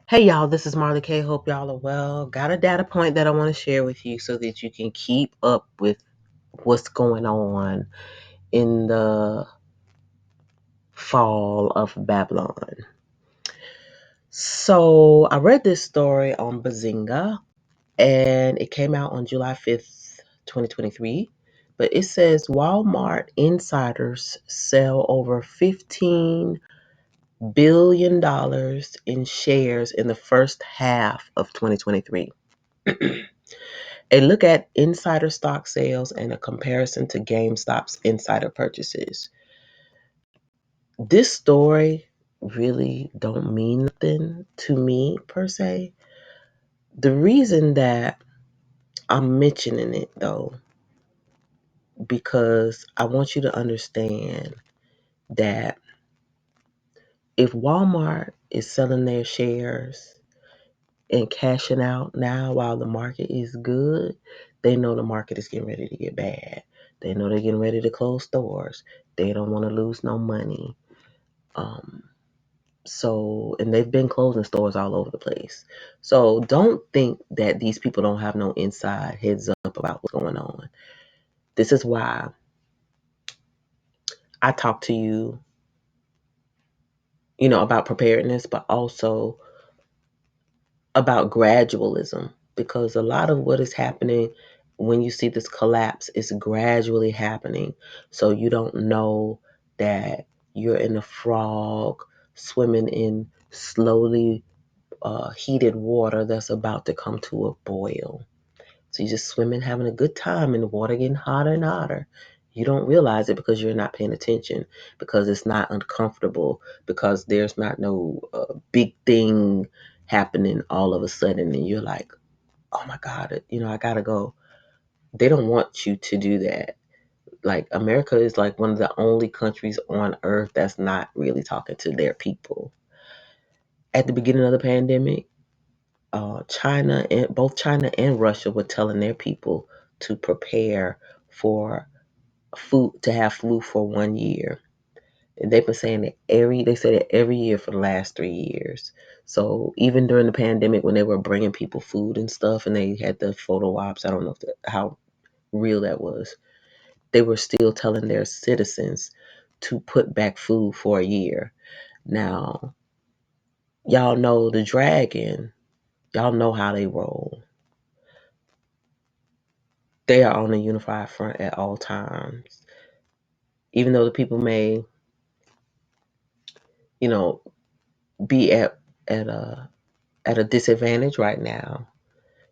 Hey y'all, this is Marley K. Hope y'all are well. Got a data point that I want to share with you so that you can keep up with what's going on in the fall of Babylon. So I read this story on Bazinga and it came out on July 5th, 2023. But it says Walmart insiders sell over $15 billion in shares in the first half of 2023. A look at insider stock sales and a comparison to GameStop's insider purchases. This story really don't mean nothing to me per se. The reason that I'm mentioning it though, because I want you to understand that if Walmart is selling their shares and cashing out now while the market is good, they know the market is getting ready to get bad. They know they're getting ready to close stores. They don't want to lose no money. Um, and they've been closing stores all over the place. So don't think that these people don't have no inside heads up about what's going on. This is why I talk to you, about preparedness, but also about gradualism, because a lot of what is happening when you see this collapse is gradually happening. So you don't know that you're in a frog swimming in slowly heated water that's about to come to a boil. So you're just swimming, having a good time, and the water getting hotter and hotter. You don't realize it because you're not paying attention, because it's not uncomfortable, because there's not no big thing happening all of a sudden, and you're like, oh my God, I gotta go. They don't want you to do that. Like, America is like one of the only countries on earth that's not really talking to their people. At the beginning of the pandemic, both China and Russia were telling their people to prepare for to have flu for 1 year. And they've been saying they said it every year for the last 3 years. So even during the pandemic, when they were bringing people food and stuff, and they had the photo ops, I don't know how real that was. They were still telling their citizens to put back food for a year. Now, y'all know the dragon. Y'all know how they roll. They are on a unified front at all times. Even though the people may, you know, be at a at a disadvantage right now,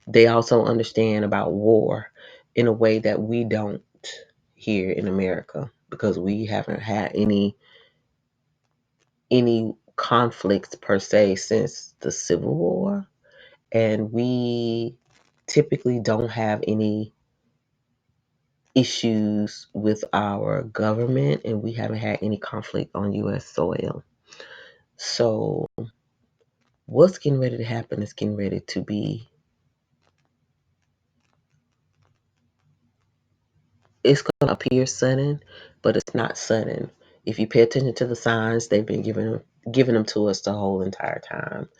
they also understand about war in a way that we don't here in America, because we haven't had any conflicts per se since the Civil War, and we typically don't have any issues with our government, and we haven't had any conflict on US soil. So what's getting ready to happen is getting ready to be, it's going to appear sudden, but it's not sudden. If you pay attention to the signs, they've been giving them to us the whole entire time.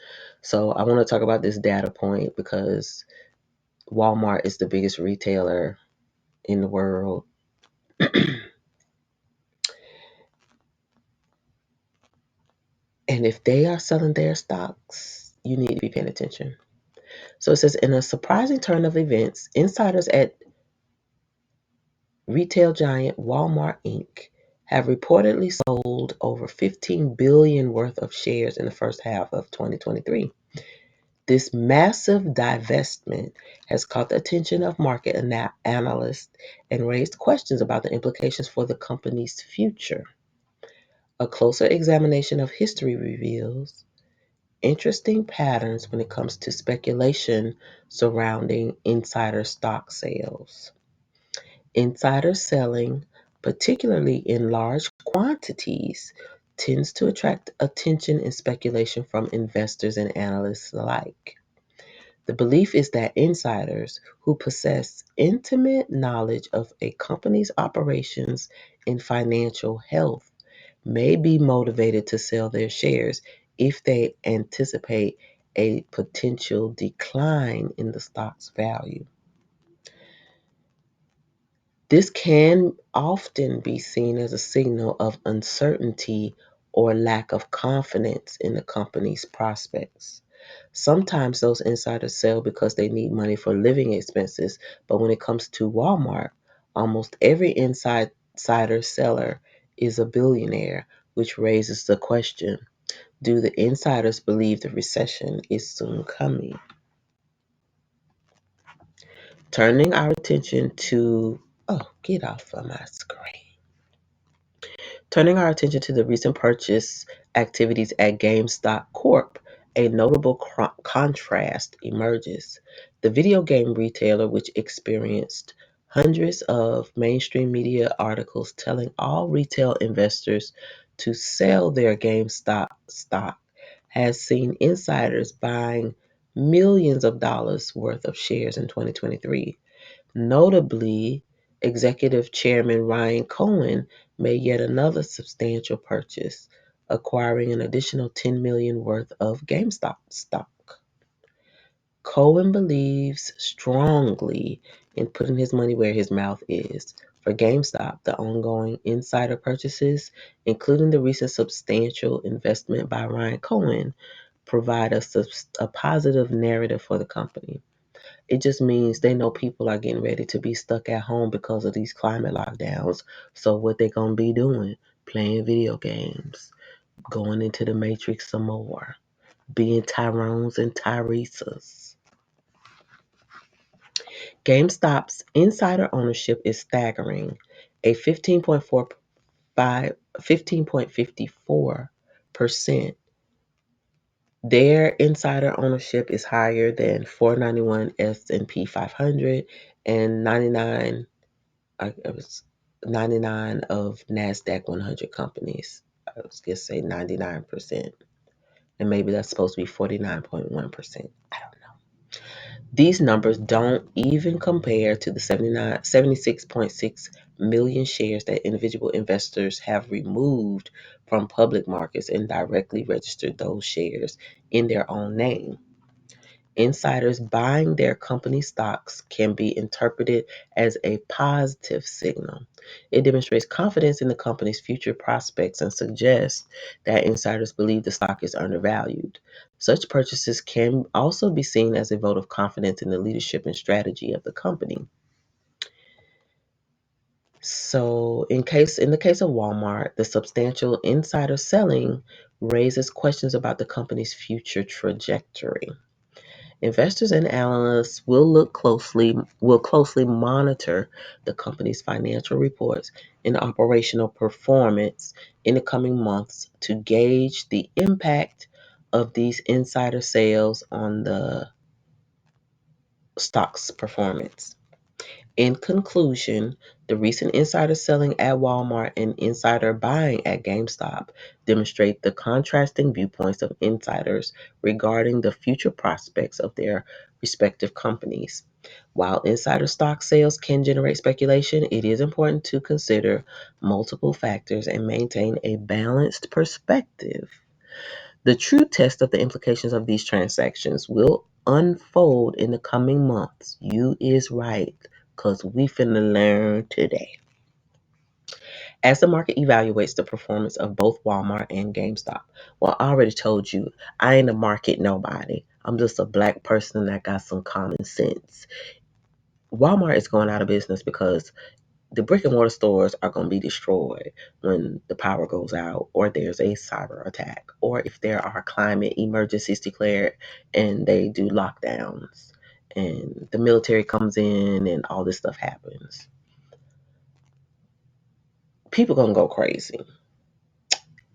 So I want to talk about this data point because Walmart is the biggest retailer in the world. And if they are selling their stocks, you need to be paying attention. So it says, in a surprising turn of events, insiders at retail giant Walmart Inc. have reportedly sold over $15 billion worth of shares in the first half of 2023. This massive divestment has caught the attention of market analysts and raised questions about the implications for the company's future. A closer examination of history reveals interesting patterns when it comes to speculation surrounding insider stock sales. Insider selling, particularly in large quantities, tends to attract attention and speculation from investors and analysts alike. The belief is that insiders who possess intimate knowledge of a company's operations and financial health may be motivated to sell their shares if they anticipate a potential decline in the stock's value. This can often be seen as a signal of uncertainty or lack of confidence in the company's prospects. Sometimes those insiders sell because they need money for living expenses, but when it comes to Walmart, almost every insider seller is a billionaire, which raises the question, do the insiders believe the recession is soon coming? Turning our attention to, oh, get off of my screen. Turning our attention to the recent purchase activities at GameStop Corp, a notable contrast emerges. The video game retailer, which experienced hundreds of mainstream media articles telling all retail investors to sell their GameStop stock, has seen insiders buying millions of dollars worth of shares in 2023. Notably, Executive Chairman Ryan Cohen made yet another substantial purchase, acquiring an additional $10 million worth of GameStop stock. Cohen believes strongly in putting his money where his mouth is. For GameStop, the ongoing insider purchases, including the recent substantial investment by Ryan Cohen, provide a positive narrative for the company. It just means they know people are getting ready to be stuck at home because of these climate lockdowns. So what they gonna be doing? Playing video games, going into the Matrix some more, being Tyrones and Tyresas. GameStop's insider ownership is staggering. A 15.54%. Their insider ownership is higher than 491 S&P 500 and 99 of NASDAQ 100 companies. I was going to say 99%. And maybe that's supposed to be 49.1%. I don't know. These numbers don't even compare to the 76.6 million shares that individual investors have removed from public markets and directly registered those shares in their own name. Insiders buying their company stocks can be interpreted as a positive signal. It demonstrates confidence in the company's future prospects and suggests that insiders believe the stock is undervalued. Such purchases can also be seen as a vote of confidence in the leadership and strategy of the company. So, in the case of Walmart, the substantial insider selling raises questions about the company's future trajectory. Investors and analysts will closely monitor the company's financial reports and operational performance in the coming months to gauge the impact of these insider sales on the stock's performance. In conclusion, the recent insider selling at Walmart and insider buying at GameStop demonstrate the contrasting viewpoints of insiders regarding the future prospects of their respective companies. While insider stock sales can generate speculation, it is important to consider multiple factors and maintain a balanced perspective. The true test of the implications of these transactions will unfold in the coming months. You is right, because we finna learn today. As the market evaluates the performance of both Walmart and GameStop, well, I already told you, I ain't a market nobody. I'm just a black person that got some common sense. Walmart is going out of business because the brick and mortar stores are going to be destroyed when the power goes out or there's a cyber attack or if there are climate emergencies declared and they do lockdowns and the military comes in and all this stuff happens. People going to go crazy.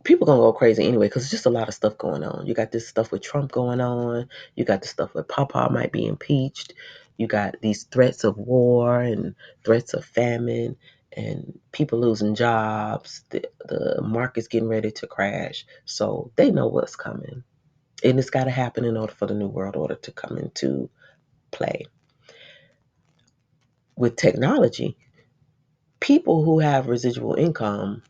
People going to go crazy anyway because there's just a lot of stuff going on. You got this stuff with Trump going on. You got the stuff with Papa might be impeached. You got these threats of war and threats of famine and people losing jobs. The market's getting ready to crash. So they know what's coming. And it's got to happen in order for the New World Order to come into play. With technology, people who have residual income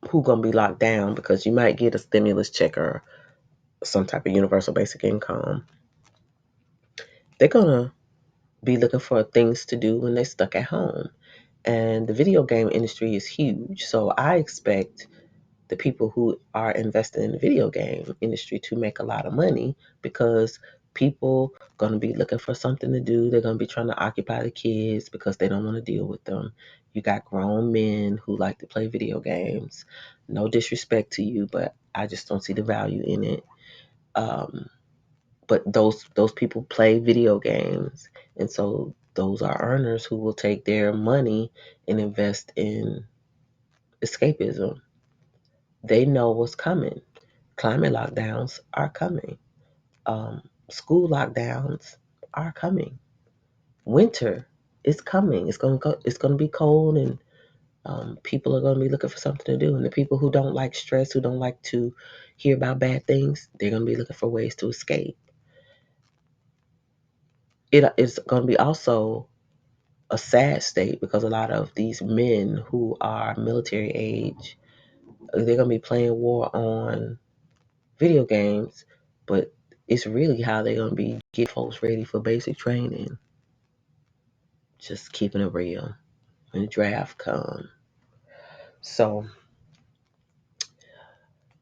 who going to be locked down because you might get a stimulus check or some type of universal basic income, they're going to be looking for things to do when they're stuck at home. And the video game industry is huge. So I expect the people who are invested in the video game industry to make a lot of money because people going to be looking for something to do. They're going to be trying to occupy the kids because they don't want to deal with them. You got grown men who like to play video games. No disrespect to you, but I just don't see the value in it. But those people play video games, and so those are earners who will take their money and invest in escapism. They know what's coming. Climate lockdowns are coming. School lockdowns are coming. Winter is coming. It's gonna go. It's gonna be cold, and people are gonna be looking for something to do. And the people who don't like stress, who don't like to hear about bad things, they're gonna be looking for ways to escape. It is gonna be also a sad state because a lot of these men who are military age, they're gonna be playing war on video games, but it's really how they're gonna be getting folks ready for basic training. Just keeping it real when the draft comes. So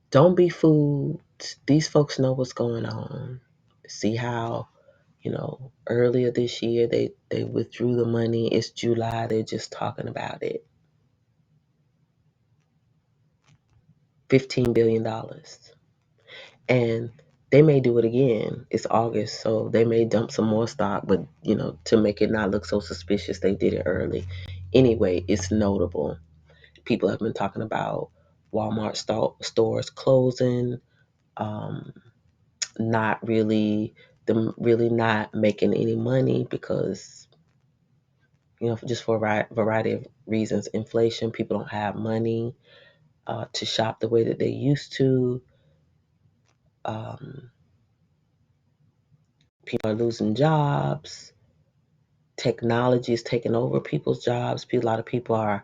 don't be fooled. These folks know what's going on. See how, earlier this year they withdrew the money. It's July, they're just talking about it. $15 billion. And they may do it again. It's August, so they may dump some more stock, but to make it not look so suspicious, they did it early. Anyway, it's notable. People have been talking about Walmart stores closing, um, not really them really not making any money because just for a variety of reasons, inflation, people don't have money to shop the way that they used to. Um, People are losing jobs. Technology is taking over people's jobs. A lot of people are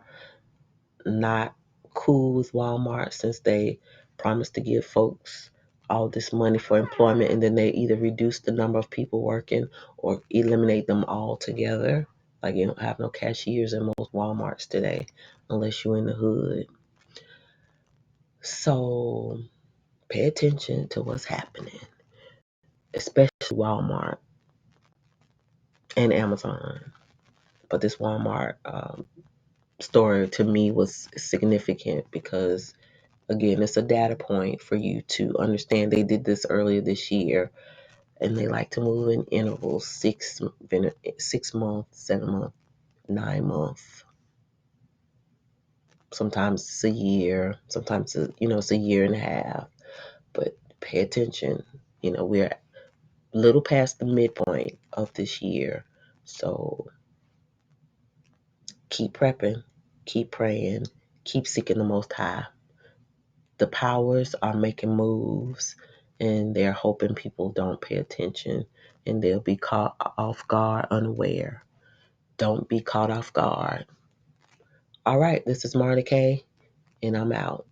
not cool with Walmart since they promised to give folks all this money for employment, and then they either reduce the number of people working or eliminate them altogether. Like, you don't have no cashiers in most Walmarts today unless you're in the hood. So pay attention to what's happening, especially Walmart and Amazon. But this Walmart story to me was significant because, again, it's a data point for you to understand. They did this earlier this year, and they like to move in intervals: 6 months, 7 months, 9 months. Sometimes it's a year. Sometimes it's a year and a half. But pay attention. We're a little past the midpoint of this year, so keep prepping, keep praying, keep seeking the Most High. The powers are making moves, and they're hoping people don't pay attention and they'll be caught off guard, unaware. Don't be caught off guard. All right, this is Marta K, and I'm out.